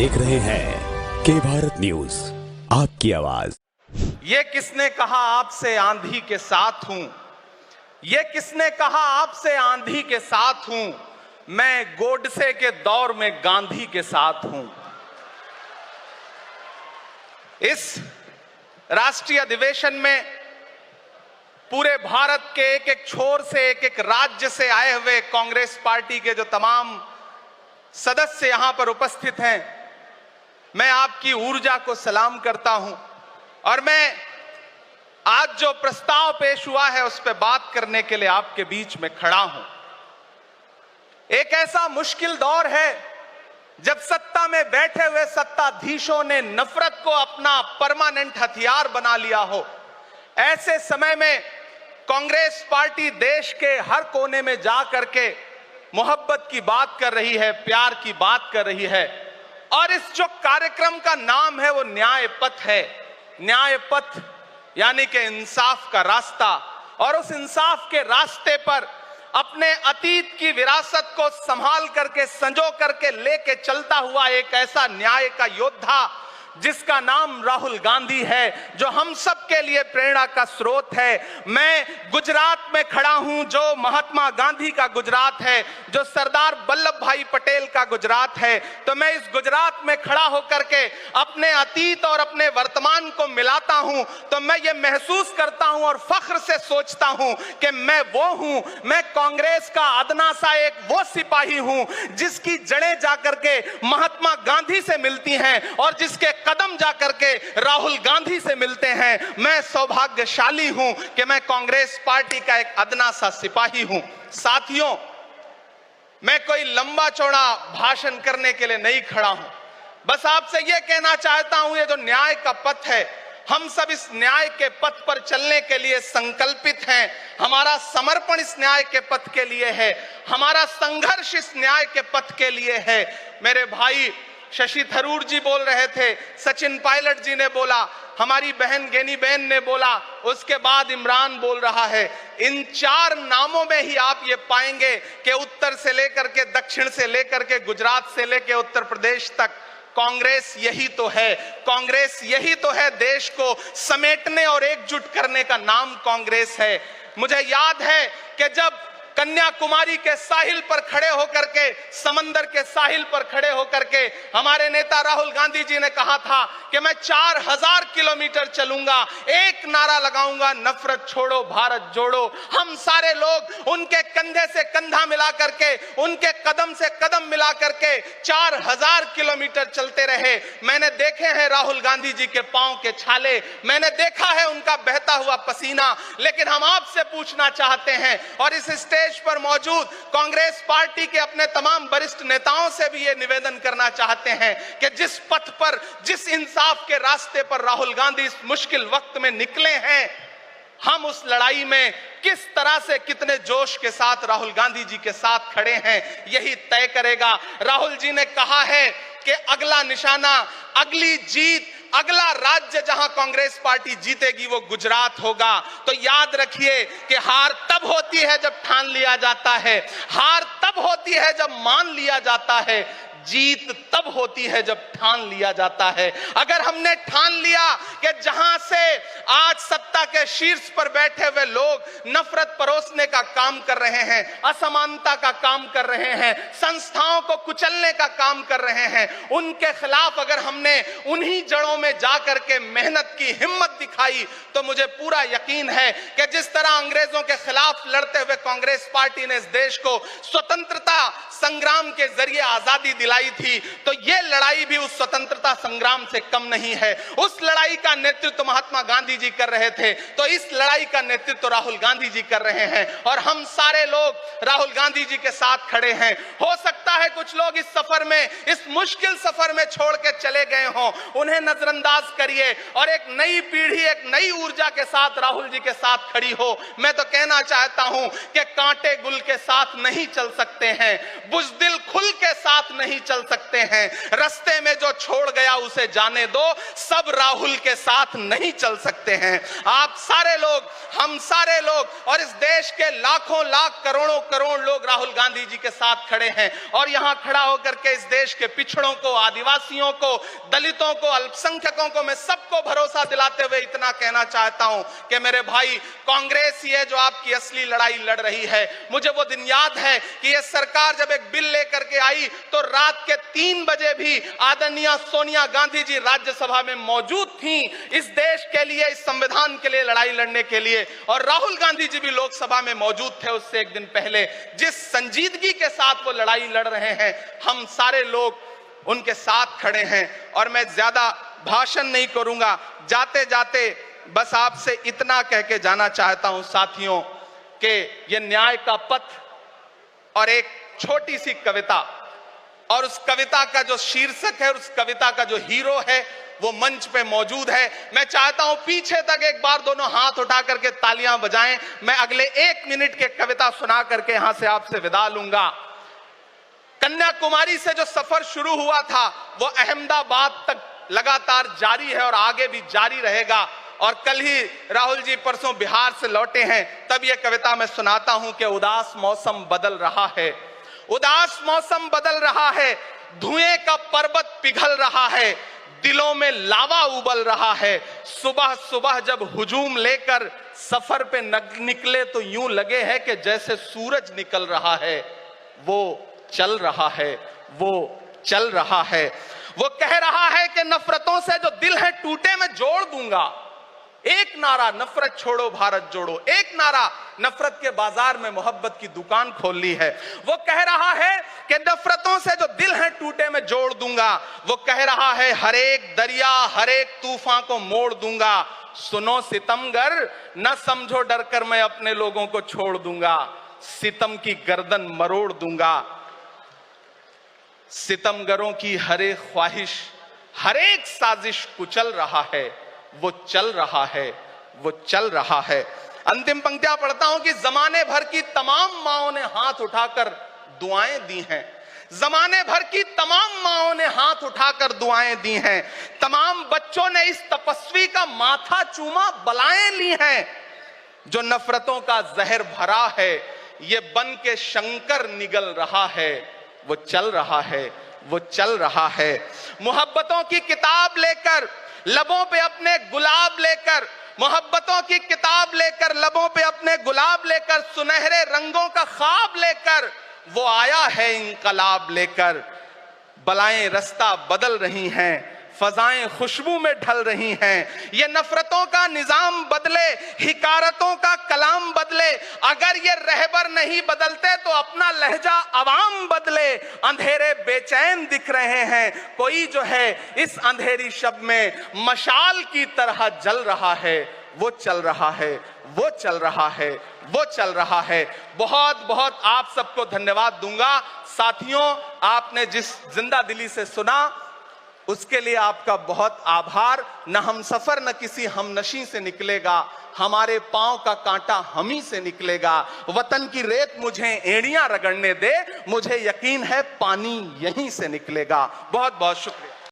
देख रहे हैं के भारत न्यूज, आपकी आवाज। ये किसने कहा आपसे आंधी के साथ हूं? ये किसने कहा आपसे आंधी के साथ हूं? मैं गोडसे के दौर में गांधी के साथ हूं। इस राष्ट्रीय अधिवेशन में पूरे भारत के एक एक छोर से, एक एक राज्य से आए हुए कांग्रेस पार्टी के जो तमाम सदस्य यहां पर उपस्थित हैं, मैं आपकी ऊर्जा को सलाम करता हूं और मैं आज जो प्रस्ताव पेश हुआ है उस पर बात करने के लिए आपके बीच में खड़ा हूं। एक ऐसा मुश्किल दौर है जब सत्ता में बैठे हुए सत्ताधीशों ने नफरत को अपना परमानेंट हथियार बना लिया हो। ऐसे समय में कांग्रेस पार्टी देश के हर कोने में जा करके मोहब्बत की बात कर रही है, प्यार की बात कर रही है और इस जो कार्यक्रम का नाम है वो न्याय पथ है। न्याय पथ यानी कि इंसाफ का रास्ता, और उस इंसाफ के रास्ते पर अपने अतीत की विरासत को संभाल करके, संजो करके लेके चलता हुआ एक ऐसा न्याय का योद्धा जिसका नाम राहुल गांधी है, जो हम सब के लिए प्रेरणा का स्रोत है। मैं गुजरात में खड़ा हूं, जो महात्मा गांधी का गुजरात है, जो सरदार वल्लभ भाई पटेल का गुजरात है। तो मैं इस गुजरात में खड़ा होकर के अपने अतीत और अपने वर्तमान को मिलाता हूं तो मैं ये महसूस करता हूं और फख्र से सोचता हूं कि मैं वो हूं, मैं कांग्रेस का अदना सा एक वो सिपाही हूं जिसकी जड़ें जाकर के महात्मा गांधी से मिलती हैं और जिसके कदम जाकर के राहुल गांधी से मिलते हैं। मैं सौभाग्यशाली हूं कि मैं कांग्रेस पार्टी का एक अदना सा सिपाही हूं। साथियों, मैं कोई लंबा चौड़ा भाषण करने के लिए नहीं खड़ा हूं, बस आपसे यह कहना चाहता हूं, ये जो न्याय का पथ है, हम सब इस न्याय के पथ पर चलने के लिए संकल्पित हैं। हमारा समर्पण इस न्याय के पथ के लिए है, हमारा संघर्ष इस न्याय के पथ के लिए है। मेरे भाई शशि थरूर जी बोल रहे थे, सचिन पायलट जी ने बोला, हमारी बहन गेनी बहन ने बोला, उसके बाद इमरान बोल रहा है। इन चार नामों में ही आप ये पाएंगे कि उत्तर से लेकर के, दक्षिण से लेकर के, गुजरात से लेकर उत्तर प्रदेश तक कांग्रेस यही तो है। कांग्रेस यही तो है, देश को समेटने और एकजुट करने का नाम कांग्रेस है। मुझे याद है कि जब कन्याकुमारी के साहिल पर खड़े होकर के, समंदर के साहिल पर खड़े होकर के हमारे नेता राहुल गांधी जी ने कहा था कि मैं 4000 किलोमीटर चलूंगा, एक नारा लगाऊंगा, नफरत छोड़ो भारत जोड़ो। हम सारे लोग उनके कंधे से कंधा मिला करके, उनके कदम से कदम मिला करके 4000 किलोमीटर चलते रहे। मैंने देखे हैं राहुल गांधी जी के पांव के छाले, मैंने देखा है उनका बहता हुआ पसीना। लेकिन हम आपसे पूछना चाहते हैं और इस स्टेज पर मौजूद कांग्रेस पार्टी के अपने तमाम वरिष्ठ नेताओं से भी यह निवेदन करना चाहते हैं कि जिस पथ पर, जिस इंसाफ के रास्ते पर राहुल गांधी इस मुश्किल वक्त में निकले हैं, हम उस लड़ाई में किस तरह से, कितने जोश के साथ राहुल गांधी जी के साथ खड़े हैं, यही तय करेगा। राहुल जी ने कहा है कि अगला निशाना, अगली जीत, अगला राज्य जहां कांग्रेस पार्टी जीतेगी वो गुजरात होगा। तो याद रखिए कि हार तब होती है जब ठान लिया जाता है, हार तब होती है जब मान लिया जाता है, जीत तब होती है जब ठान लिया जाता है। अगर हमने ठान लिया कि जहां से आज सत्ता के शीर्ष पर बैठे हुए लोग नफरत परोसने का काम कर रहे हैं, असमानता का काम कर रहे हैं, संस्थाओं को कुचलने का काम कर रहे हैं, उनके खिलाफ अगर हमने उन्हीं जड़ों में जाकर के मेहनत की हिम्मत दिखाई तो मुझे पूरा यकीन है कि जिस तरह अंग्रेजों के खिलाफ लड़ते हुए कांग्रेस पार्टी ने इस देश को स्वतंत्रता संग्राम के जरिए आजादी दिलाई थी, तो यह लड़ाई भी उस स्वतंत्रता संग्राम से कम नहीं है। उस लड़ाई का नेतृत्व महात्मा गांधी जी कर रहे थे, तो इस लड़ाई का नेतृत्व राहुल गांधी जी कर रहे हैं और हम सारे लोग राहुल गांधी जी के साथ खड़े हैं। हो सकता है कुछ लोग इस सफर में, इस मुश्किल सफर में छोड़ के चले गए हों, उन्हें नजरअंदाज करिए और एक नई पीढ़ी, एक नई ऊर्जा के साथ राहुल जी के साथ खड़ी हो। मैं तो कहना चाहता हूं कि कांटे गुल के साथ नहीं चल सकते हैं, बुज़दिल खुल के साथ नहीं चल सकते हैं। रास्ते में जो छोड़ गया उसे जाने दो, सब राहुल के साथ नहीं चल सकते हैं। आप सारे लोग, हम सारे लोग और इस देश के लाखों लाख करोड़ों करोड़ लोग राहुल गांधी जी के साथ खड़े हैं। और यहां खड़ा होकर के इस देश के पिछड़ों को, आदिवासियों को, दलितों को, अल्पसंख्यकों को मैं सबको भरोसा दिलाते हुए इतना कहना चाहता हूं कि मेरे भाई, कांग्रेस ही है जो आपकी असली लड़ाई लड़ रही है। मुझे वो दिन याद है कि यह सरकार जब एक बिल लेकर के आई तो रात के 3 बजे भी आदरणीय सोनिया गांधी जी राज्यसभा में मौजूद थी इस देश के लिए, इस संविधान के लिए लड़ाई लड़ने के लिए। और राहुल गांधी जी भी लोकसभा में मौजूद थे उससे एक दिन पहले। जिस संजीदगी के साथ वो लड़ाई लड़ रहे हैं, हम सारे लोग उनके साथ खड़े हैं। और मैं ज्यादा भाषण नहीं करूंगा, जाते जाते बस आपसे इतना कह के जाना चाहता हूं साथियों कि यह न्याय का पथ और एक छोटी सी कविता, और उस कविता का जो शीर्षक है, उस कविता का जो हीरो है वो मंच पे मौजूद है। मैं चाहता हूं पीछे तक एक बार दोनों हाथ उठा करके तालियां बजाएं। मैं अगले 1 मिनट के कविता सुना करके यहां से आपसे विदा लूंगा। कन्याकुमारी से जो सफर शुरू हुआ था वो अहमदाबाद तक लगातार जारी है और आगे भी जारी रहेगा। और कल ही राहुल जी परसों बिहार से लौटे हैं, तब यह कविता मैं सुनाता हूं कि उदास मौसम बदल रहा है, उदास मौसम बदल रहा है, धुएं का पर्वत पिघल रहा है, दिलों में लावा उबल रहा है। सुबह सुबह जब हुजूम लेकर सफर पे निकले तो यूं लगे है कि जैसे सूरज निकल रहा है। वो चल रहा है, वो चल रहा है। वो कह रहा है कि नफरतों से जो दिल है टूटे मैं जोड़ दूंगा। एक नारा नफरत छोड़ो भारत जोड़ो, एक नारा नफरत के बाजार में मोहब्बत की दुकान खोल ली है। वो कह रहा है कि नफरतों से जो दिल है टूटे मैं जोड़ दूंगा। वो कह रहा है हर एक दरिया, हर एक तूफान को मोड़ दूंगा। सुनो सितमगर, न समझो डर कर मैं अपने लोगों को छोड़ दूंगा। सितम की गर्दन मरोड़ दूंगा। सितमगरों की हर एक ख्वाहिश, हर एक साजिश कुचल रहा है। वो चल रहा है, वो चल रहा है। अंतिम पंक्तियां पढ़ता हूं कि जमाने भर की तमाम माओं ने हाथ उठाकर दुआएं दी हैं। जमाने भर की तमाम माओं ने हाथ उठाकर दुआएं दी हैं। तमाम बच्चों ने इस तपस्वी का माथा चूमा, बलाएं ली हैं। जो नफरतों का जहर भरा है, ये बन के शंकर निगल रहा है। वो चल रहा है, वो चल रहा है। मोहब्बतों की किताब लेकर, लबों पे अपने गुलाब लेकर, मोहब्बतों की किताब लेकर, लबों पे अपने गुलाब लेकर, सुनहरे रंगों का ख्वाब लेकर वो आया है इंकलाब लेकर। बलाएं रास्ता बदल रही हैं, फजाएं खुशबू में ढल रही हैं। ये नफरतों का निजाम बदले, हिकारतों का कलाम बदले। अगर ये रहबर नहीं बदलते तो अपना लहजा अवाम बदले। अंधेरे बेचैन दिख रहे हैं, कोई जो है इस अंधेरी शब में मशाल की तरह जल रहा है। वो चल रहा है, वो चल रहा है, वो चल रहा है। बहुत बहुत आप सबको धन्यवाद दूंगा। साथियों, आपने जिस जिंदा दिली से सुना उसके लिए आपका बहुत आभार। न हम सफर न किसी हमनशी से निकलेगा, हमारे पांव का कांटा हम ही से निकलेगा। वतन की रेत मुझे एड़ियां रगड़ने दे, मुझे यकीन है पानी यहीं से निकलेगा। बहुत बहुत शुक्रिया।